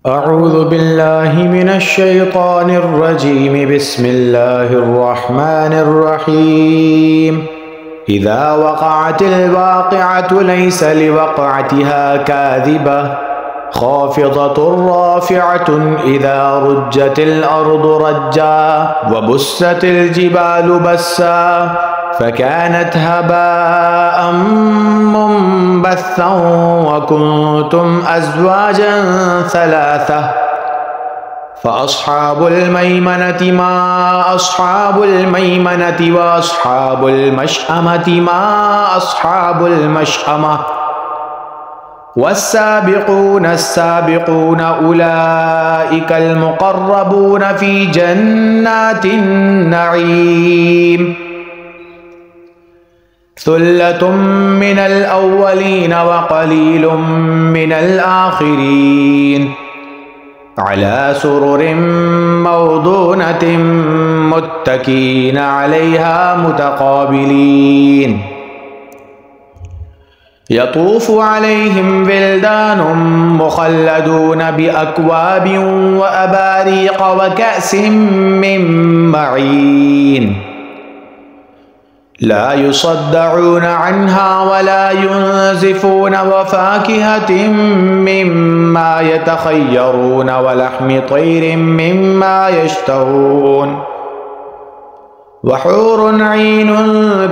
أعوذ بالله من الشيطان الرجيم. بسم الله الرحمن الرحيم. إذا وقعت الواقعة ليس لوقعتها كاذبة خافضة رافعة إذا رجت الأرض رجا وبست الجبال بسا فكانت هباء منبثا وكنتم أزواجا ثلاثة فأصحاب الميمنة ما أصحاب الميمنة وأصحاب المشأمة ما أصحاب المشأمة والسابقون السابقون أولئك المقربون في جنات النعيم. ثلة من الأولين وقليل من الآخرين على سرر موضونة متكئين عليها متقابلين يطوف عليهم ولدان مخلدون بأكواب وأباريق وكأس من معين لا يصدعون عنها ولا ينزفون وفاكهة مما يتخيرون ولحم طير مما يشتهون وحور عين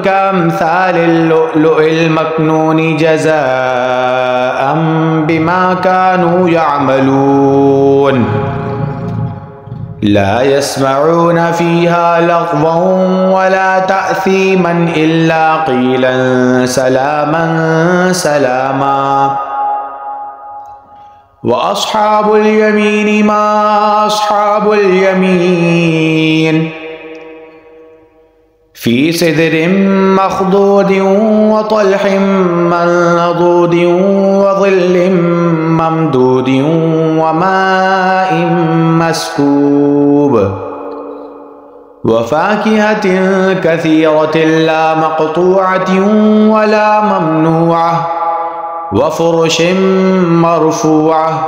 كأمثال اللؤلؤ المكنون جزاء بما كانوا يعملون لا يسمعون فيها لغوا ولا تأثيما إلا قيلا سلاما سلاما. وأصحاب اليمين ما أصحاب اليمين في سدر مخضود وطلح منضود وظل ممدود وماء مسكوب وفاكهة كثيرة لا مقطوعة ولا ممنوعة وفرش مرفوعة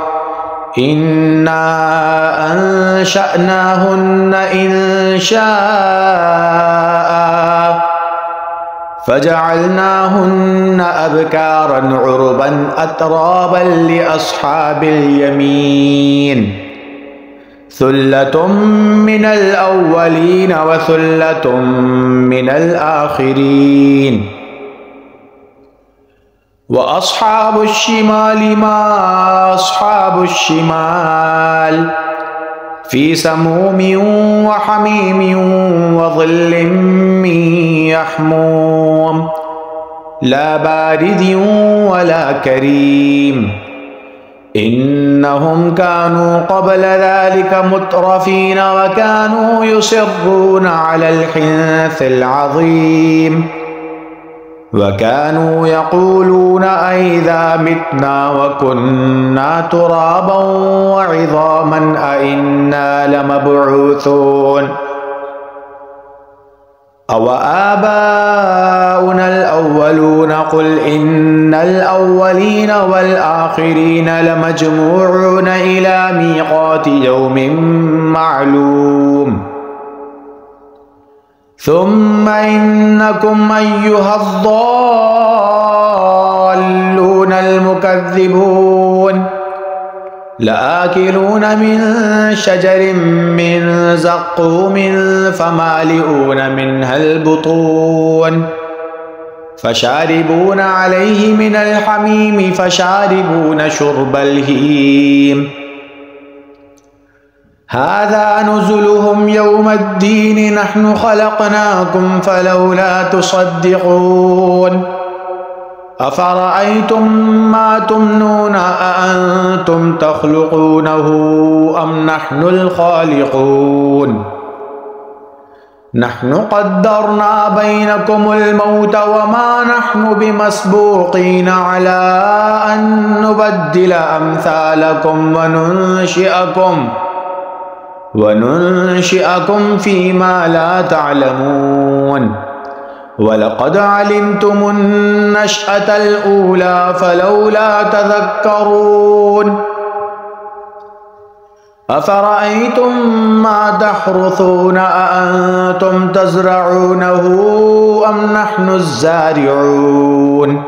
إنا أنشأناهن إنشاء فجعلناهن أبكارا عربا أترابا لأصحاب اليمين ثلة من الأولين وثلة من الآخرين. وأصحاب الشمال ما أصحاب الشمال في سموم وحميم وظل من يحموم لا بارد ولا كريم إنهم كانوا قبل ذلك مترفين وكانوا يصرون على الحنث العظيم وكانوا يقولون أئذا متنا وكنا ترابا وعظاما أئنا لمبعوثون أو آباؤنا الأولون قل إن الأولين والآخرين لمجموعون إلى ميقات يوم معلوم ثم إنكم أيها الضالون المكذبون لآكلون من شجر من زقوم فمالئون منها البطون فشاربون عليه من الحميم فشاربون شرب الهيم هذا نزلهم يوم الدين نحن خلقناكم فلولا تصدقون أفرأيتم ما تمنون أأنتم تخلقونه أم نحن الخالقون نحن قدرنا بينكم الموت وما نحن بمسبوقين على أن نبدل أمثالكم وننشئكم فيما لا تعلمون ولقد علمتم النشأة الأولى فلولا تذكرون أفرأيتم ما تحرثون أأنتم تزرعونه أم نحن الزارعون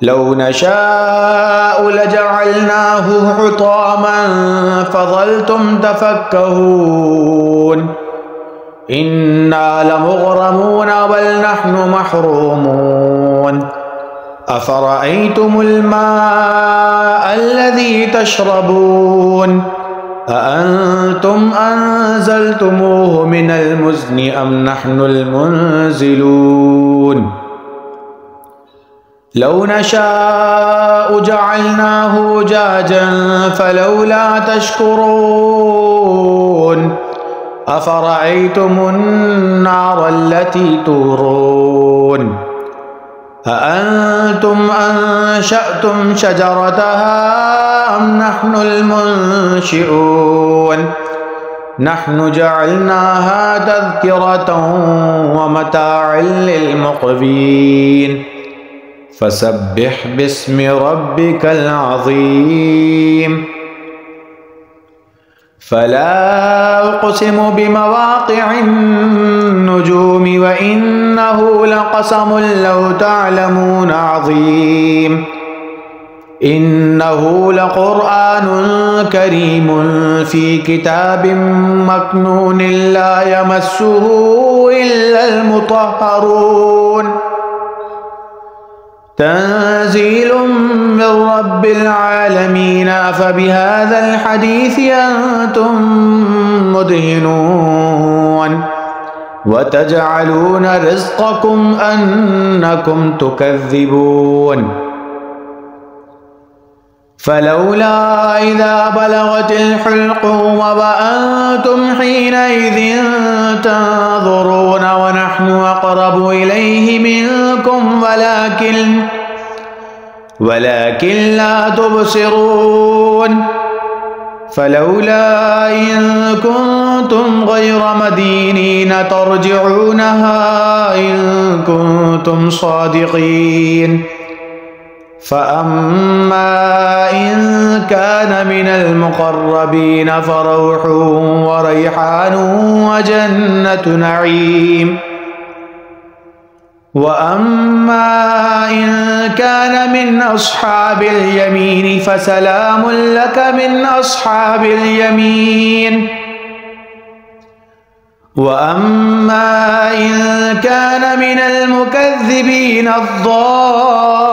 لو نشاء لجعلناه حطاما فظلتم تفكهون إنا لمغرمون بل نحن محرومون أفرأيتم الماء الذي تشربون أأنتم أنزلتموه من المزن أم نحن المنزلون لو نشاء جعلناه أجاجا فلولا تشكرون أفرأيتم النار التي تورون أأنتم أنشأتم شجرتها أم نحن المنشئون نحن جعلناها تذكرة ومتاعا للمقوين فسبح باسم ربك العظيم فلا أقسم بمواقع النجوم وإنه لقسم لو تعلمون عظيم إنه لقرآن كريم في كتاب مكنون لا يمسه إلا المطهرون تنزيل من رب العالمين أفبهذا الحديث أنتم مدهنون وتجعلون رزقكم أنكم تكذبون فلولا إذا بلغت الحلقوم وأنتم حينئذ تنظرون ونحن أقرب إليه منكم ولكن لا تبصرون فلولا إن كنتم غير مدينين ترجعونها إن كنتم صادقين فأما إن كان من المقربين فروح وريحان وجنة نعيم وأما إن كان من أصحاب اليمين فسلام لك من أصحاب اليمين وأما إن كان من المكذبين الضالين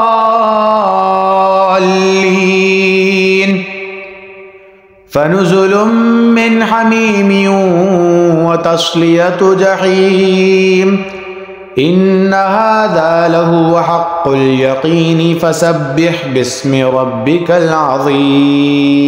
فنزل من حميم وتصلية جحيم إن هذا لهو حق اليقين فسبح باسم ربك العظيم